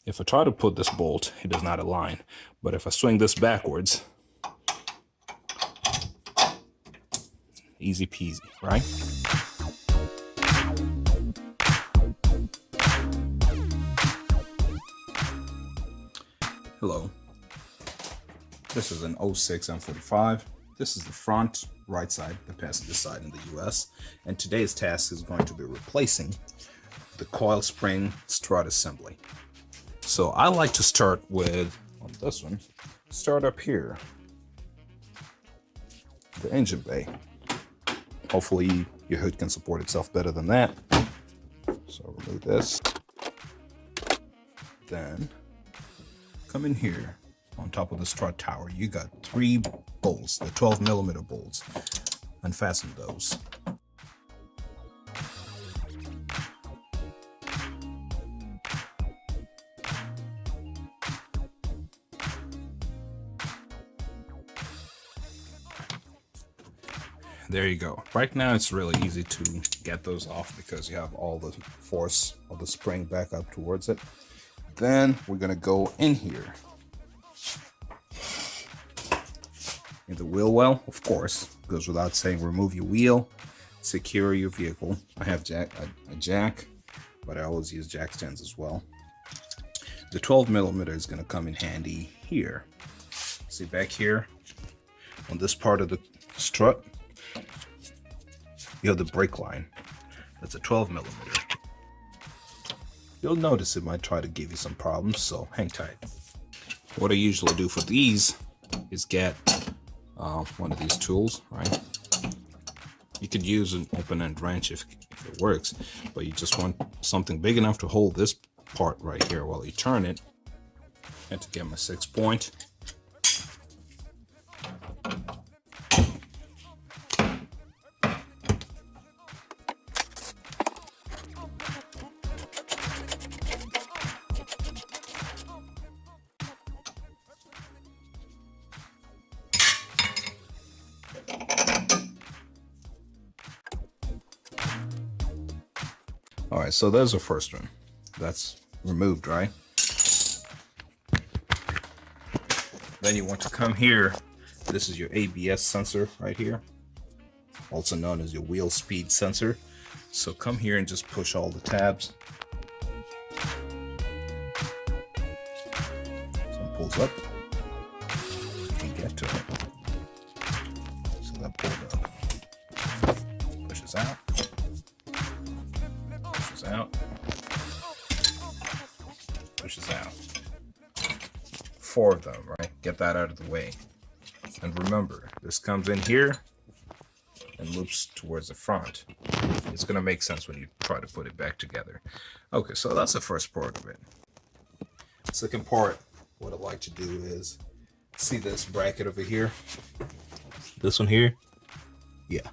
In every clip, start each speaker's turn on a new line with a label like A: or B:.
A: If I try to put this bolt, it does not align. But if I swing this backwards, easy peasy, right? Hello. This is an 06 M45. This is the front right side, the passenger side in the US. And today's task is going to be replacing the coil spring strut assembly. So I like to start with, on this one, start up here, the engine bay. Hopefully your hood can support itself better than that. So remove this. Then come in here on top of the strut tower. You got 3 bolts, the 12mm bolts. Unfasten those. There you go. Right now it's really easy to get those off because you have all the force of the spring back up towards it. Then we're gonna go in here. In the wheel well, of course, goes without saying, remove your wheel, secure your vehicle. I have a jack, but I always use jack stands as well. The 12mm is gonna come in handy here. See back here on this part of the strut, you have the brake line. That's a 12mm. You'll notice it might try to give you some problems, so hang tight. What I usually do for these is get one of these tools, right? You could use an open-end wrench if it works, but you just want something big enough to hold this part right here while you turn it. And to get my 6-point. All right, so there's the first one. That's removed, right? Then you want to come here. This is your ABS sensor right here, also known as your wheel speed sensor. So come here and just push all the tabs. So it pulls up. And get to it. So that pulled up. Pushes out. Out, pushes out. 4 of them, right? Get that out of the way. And remember, this comes in here and loops towards the front. It's gonna make sense when you try to put it back together. Okay, so that's the first part of it. Second part, what I like to do is, see this bracket over here? This one here? Yeah.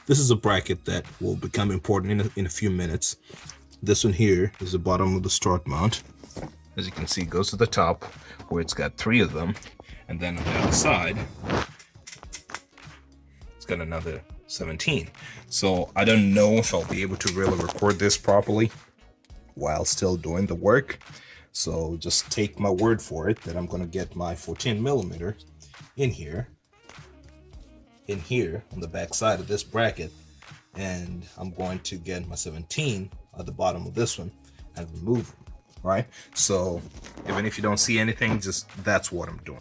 A: This is a bracket that will become important in a few minutes. This one here is the bottom of the strut mount. As you can see, it goes to the top where it's got 3 of them. And then on the other side, it's got another 17. So I don't know if I'll be able to really record this properly while still doing the work. So just take my word for it that I'm gonna get my 14mm in here on the back side of this bracket, and I'm going to get my 17 at the bottom of this one and remove them, right? So even if you don't see anything, just that's what I'm doing.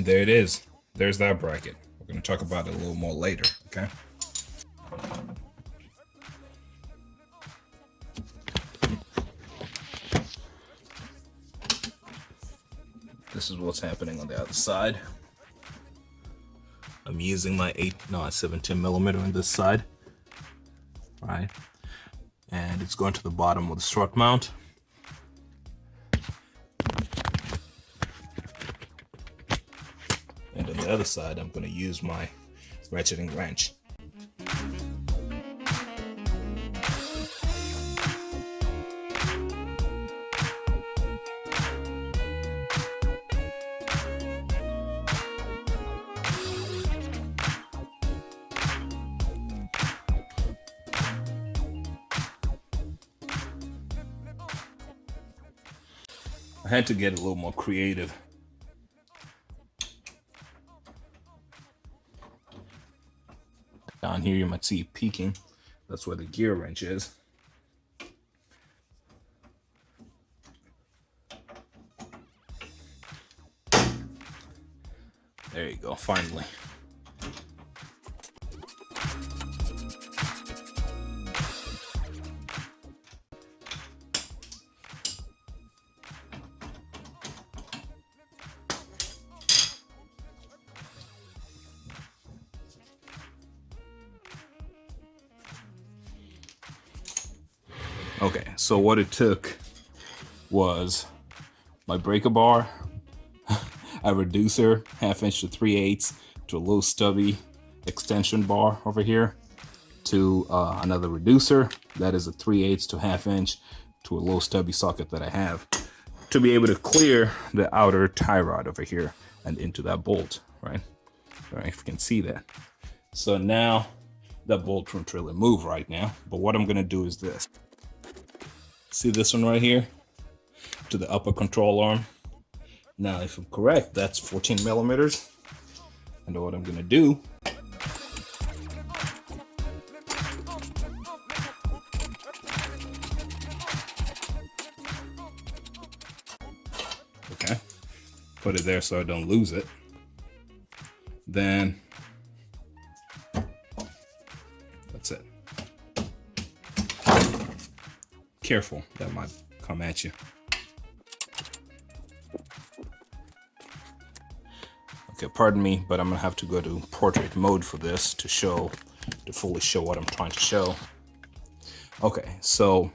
A: And there it is. There's that bracket. We're going to talk about it a little more later, okay? This is what's happening on the other side. I'm using my 17 millimeter on this side, right? And it's going to the bottom of the strut mount. And on the other side, I'm going to use my ratcheting wrench. I had to get a little more creative. Down here you might see it peeking. That's where the gear wrench is. There you go, finally. Okay, so what it took was my breaker bar, a reducer, 1/2 inch to 3/8 to a low stubby extension bar over here, to another reducer that is a 3/8 to 1/2 inch to a low stubby socket that I have, to be able to clear the outer tie rod over here and into that bolt, right? All right, if you can see that. So now that bolt won't really move right now, but what I'm gonna do is this. See this one right here? To the upper control arm. Now, if I'm correct, that's 14 millimeters. And what I'm gonna do, okay, put it there so I don't lose it. Then, that's it. Careful, that might come at you. Okay, pardon me, but I'm gonna have to go to portrait mode for this to fully show what I'm trying to show. Okay, so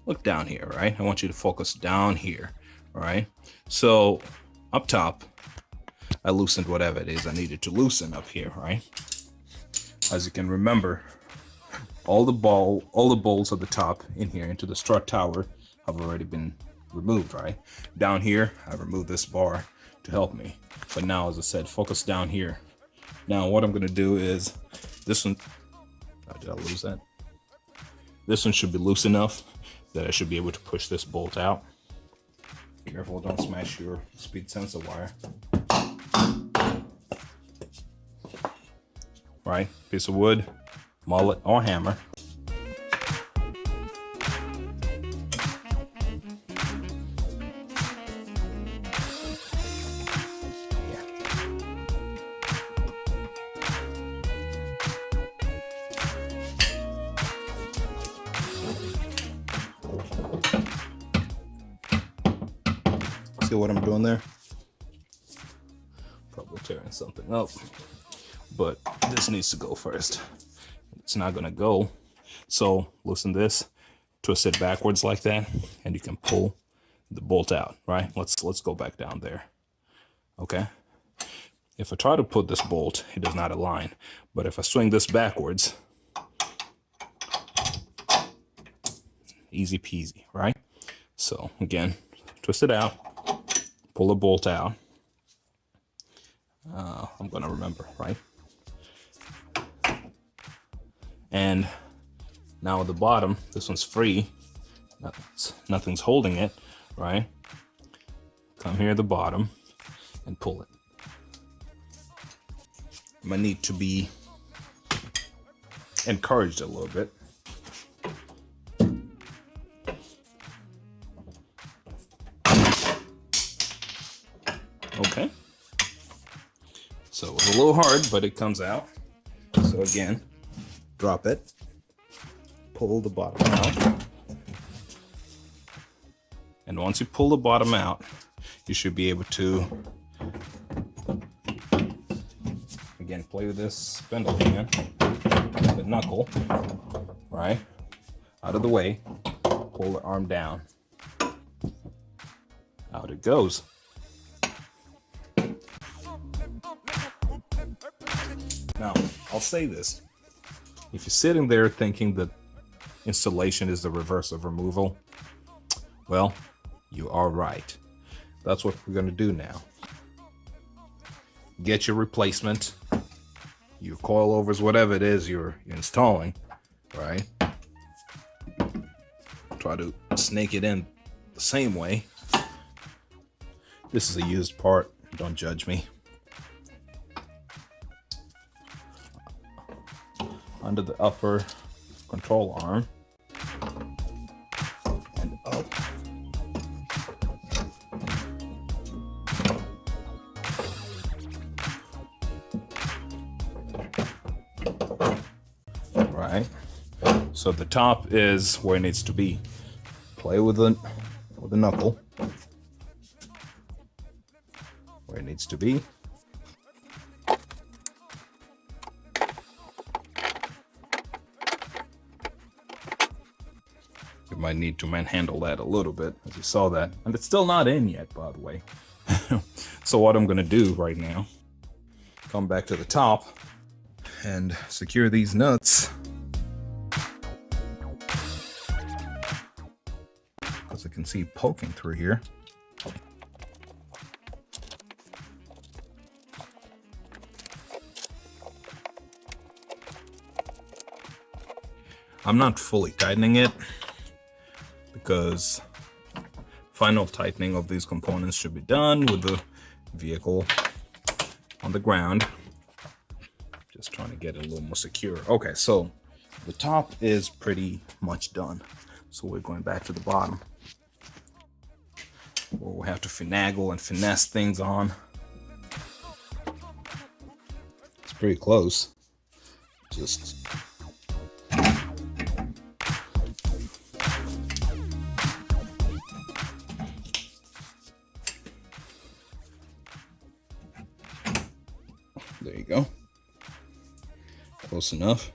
A: look down here, right? I want you to focus down here, all right? So up top, I loosened whatever it is I needed to loosen up here, right? As you can remember, all the bolts at the top in here into the strut tower have already been removed, right? Down here, I removed this bar to help me. But now, as I said, focus down here. Now, what I'm gonna do is this one, did I lose that? This one should be loose enough that I should be able to push this bolt out. Careful, don't smash your speed sensor wire. Right, piece of wood, mallet or hammer. See what I'm doing there? Probably tearing something up, but this needs to go first. It's not gonna go. So loosen this, twist it backwards like that, and you can pull the bolt out, right? Let's go back down there. Okay. If I try to put this bolt, it does not align. But if I swing this backwards, easy peasy, right? So again, twist it out, pull the bolt out. I'm gonna remember, right? And now at the bottom, this one's free. Nothing's holding it, right? Come here at the bottom and pull it. I might need to be encouraged a little bit. Okay. It's a little hard, but it comes out. So again, drop it, pull the bottom out. And once you pull the bottom out, you should be able to, again, play with this spindle again, the knuckle, right? Out of the way, pull the arm down. Out it goes. Now, I'll say this. If you're sitting there thinking that installation is the reverse of removal, well, you are right. That's what we're going to do now. Get your replacement, your coilovers, whatever it is you're installing, right? Try to snake it in the same way. This is a used part, don't judge me. Under the upper control arm and up. Right. So the top is where it needs to be. Play with the knuckle where it needs to be. You might need to manhandle that a little bit, as you saw that. And it's still not in yet, by the way. So what I'm gonna do right now, come back to the top and secure these nuts. As I can see poking through here. I'm not fully tightening it because final tightening of these components should be done with the vehicle on the ground. Just trying to get it a little more secure. Okay, so the top is pretty much done. So we're going back to the bottom, where we'll have to finagle and finesse things on. It's pretty close. Just there you go. Close enough.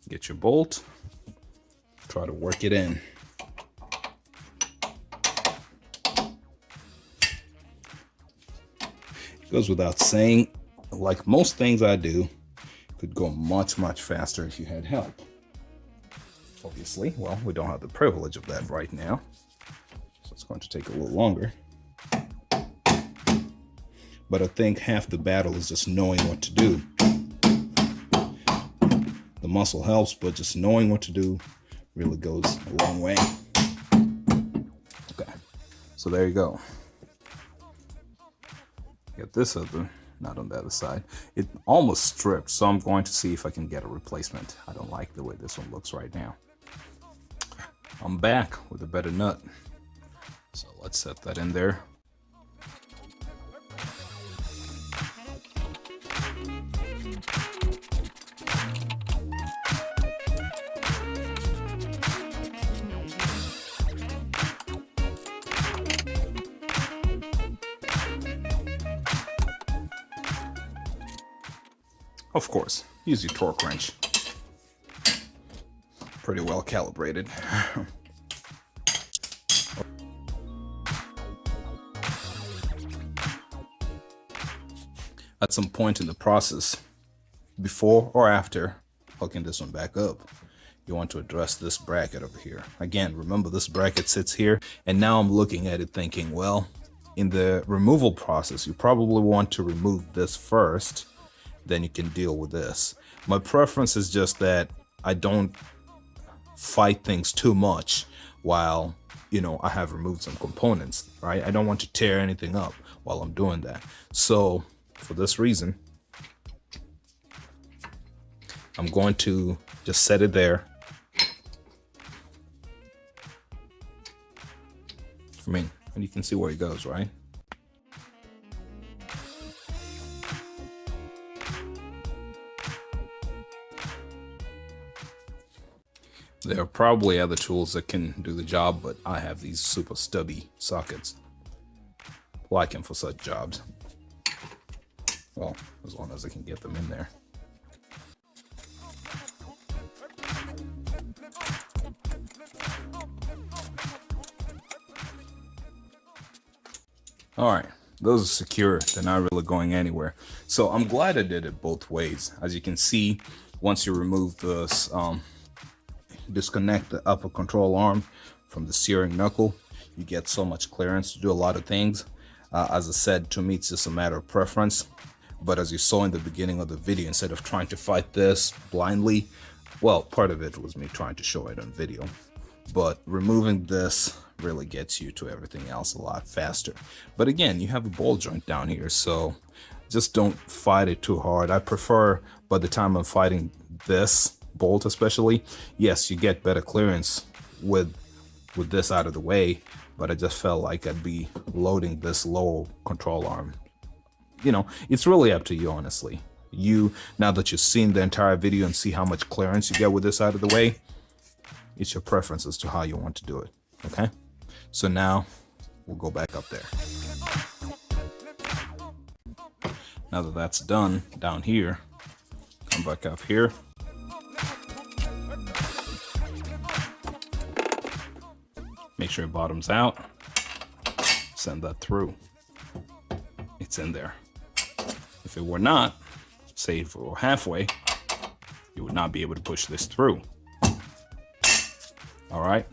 A: Get your bolt. Try to work it in. It goes without saying, like most things I do, could go much, much faster if you had help. Obviously, well, we don't have the privilege of that right now. So it's going to take a little longer. But I think half the battle is just knowing what to do. The muscle helps, but just knowing what to do really goes a long way. Okay, so there you go. Get this other, not on the other side. It almost stripped, so I'm going to see if I can get a replacement. I don't like the way this one looks right now. I'm back with a better nut. So let's set that in there. Of course, use your torque wrench. Pretty well calibrated. At some point in the process, before or after hooking this one back up, you want to address this bracket over here. Again, remember this bracket sits here, and now I'm looking at it thinking, well, in the removal process, you probably want to remove this first, then you can deal with this. My preference is just that I don't fight things too much while, you know, I have removed some components, right? I don't want to tear anything up while I'm doing that. So for this reason, I'm going to just set it there. I mean, and you can see where it goes, right? There are probably other tools that can do the job, but I have these super stubby sockets. Like them for such jobs. Well, as long as I can get them in there. All right, those are secure. They're not really going anywhere. So I'm glad I did it both ways. As you can see, once you remove this, disconnect the upper control arm from the steering knuckle, you get so much clearance to do a lot of things. As I said, to me, it's just a matter of preference. But as you saw in the beginning of the video, instead of trying to fight this blindly, well, part of it was me trying to show it on video. But removing this really gets you to everything else a lot faster. But again, you have a ball joint down here, so just don't fight it too hard. I prefer, by the time I'm fighting this bolt especially, yes, you get better clearance with this out of the way, but I just felt like I'd be loading this lower control arm. You know, it's really up to you, honestly. Now that you've seen the entire video and see how much clearance you get with this out of the way, it's your preference as to how you want to do it. Okay, so now we'll go back up there. Now that that's done down here, come back up here. Make sure it bottoms out. Send that through. It's in there. If it were not, say if it were halfway, you would not be able to push this through. All right.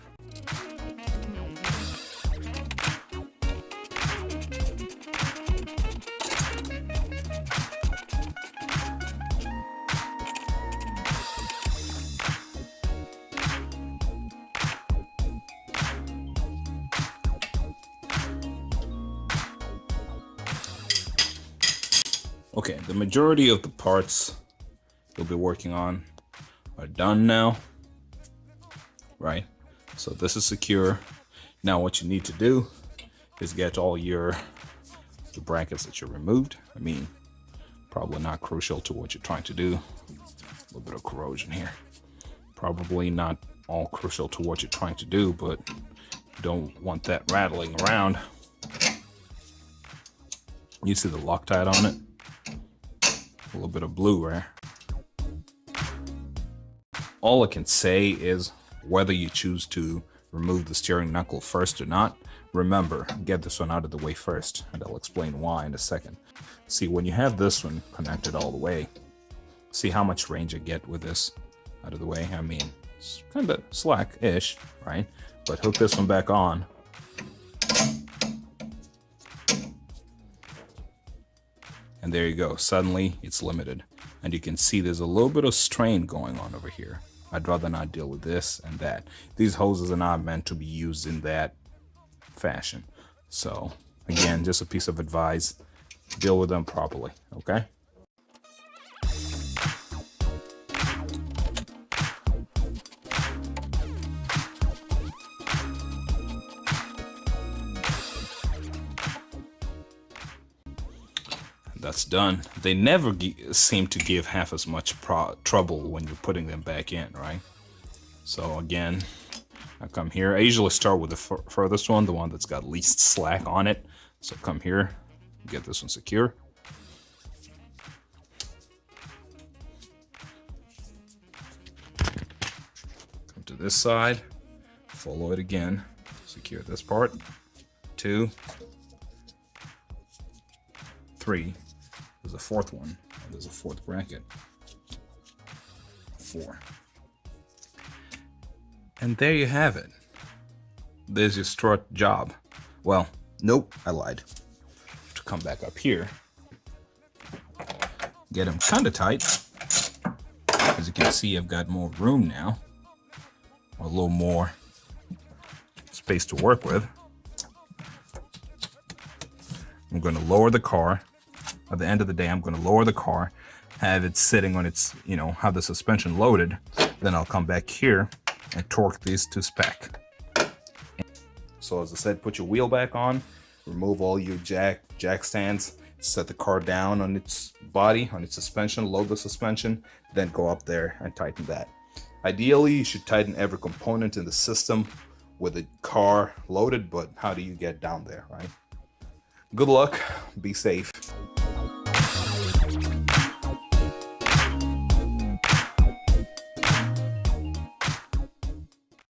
A: Okay, the majority of the parts you'll be working on are done now, right? So this is secure. Now what you need to do is get all the brackets that you removed. I mean, probably not crucial to what you're trying to do. A little bit of corrosion here. Probably not all crucial to what you're trying to do, but you don't want that rattling around. You see the Loctite on it? A little bit of blue, right? All I can say is whether you choose to remove the steering knuckle first or not, remember, get this one out of the way first, and I'll explain why in a second. See, when you have this one connected all the way, see how much range I get with this out of the way? I mean, it's kind of slack-ish, right? But hook this one back on. And there you go. Suddenly, it's limited. And you can see there's a little bit of strain going on over here. I'd rather not deal with this and that. These hoses are not meant to be used in that fashion. So, again, just a piece of advice. Deal with them properly, okay? That's done. They never seem to give half as much trouble when you're putting them back in, right? So again, I come here. I usually start with the furthest one, the one that's got least slack on it. So come here, get this one secure. Come to this side, follow it again, secure this part. 2, 3. There's a fourth one. There's a fourth bracket. 4. And there you have it. There's your strut job. Well, nope, I lied. To come back up here, get them kind of tight. As you can see, I've got more room now, or a little more space to work with. I'm going to lower the car. At the end of the day, I'm going to lower the car, have it sitting on its, have the suspension loaded. Then I'll come back here and torque these to spec. So as I said, put your wheel back on, remove all your jack stands, set the car down on its body, on its suspension, load the suspension, then go up there and tighten that. Ideally, you should tighten every component in the system with the car loaded, but how do you get down there, right? Good luck, be safe.